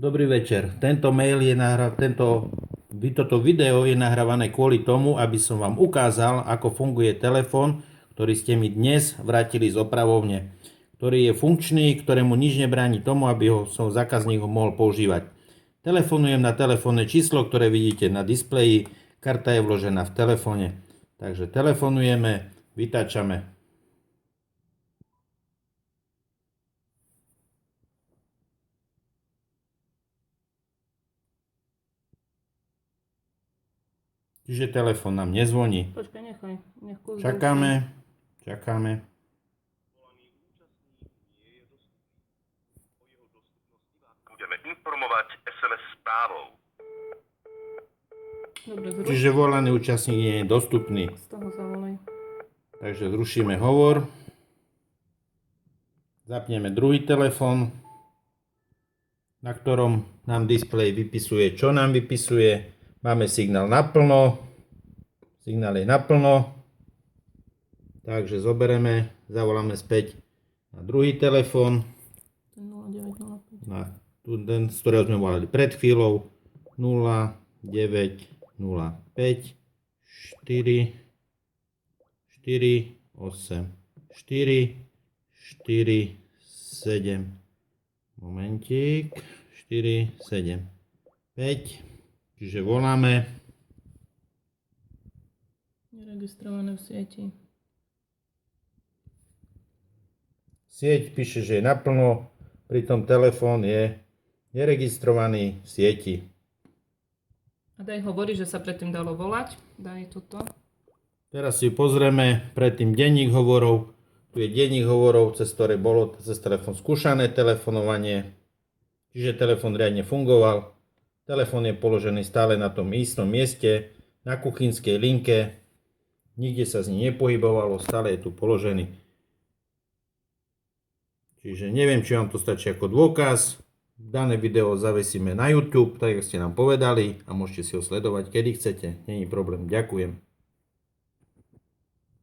Dobrý večer. Tento mail je toto video je nahrávané kvôli tomu, aby som vám ukázal, ako funguje telefón, ktorý ste mi dnes vrátili z opravovne, ktorý je funkčný, ktorému nič nebráni tomu, aby som zákazník mohol používať. Telefonujem na telefónne číslo, ktoré vidíte na displeji. Karta je vložená v telefóne. Takže telefonujeme, vytáčame. Čiže telefón nám nezvoní. Počkaj, nechaj. Nech kus Čakáme. Budeme informovať SMS správou. Dobre, zruš. Čiže volaný účastník nie je dostupný. Z toho zavolaj. Takže zrušíme hovor. Zapneme druhý telefón, na ktorom nám displej vypisuje, čo nám vypisuje. Máme signál naplno. Signál je naplno. Takže zavoláme späť na druhý telefón. Ten 0905. Na ten, z ktorého sme volali pred chvíľou. 0905 4 4 8 4 4 7. Momentík. 4 7 5. Čiže voláme. Neregistrované v sieti. Sieť píše, že je naplno, pritom telefón je neregistrovaný v sieti. A daj hovorí, že sa predtým dalo volať. Daj toto. Teraz si pozrieme predtým denník hovorov. Tu je denník hovorov, cez ktoré bolo cez telefón skúšané telefonovanie. Čiže telefón riadne fungoval. Telefón je položený stále na tom istom mieste, na kuchynskej linke. Nikde sa z ním nepohybovalo, stále je tu položený. Čiže neviem, či vám to stačí ako dôkaz. Dané video zavesíme na YouTube, tak ako ste nám povedali, a môžete si ho sledovať, kedy chcete. Není problém. Ďakujem.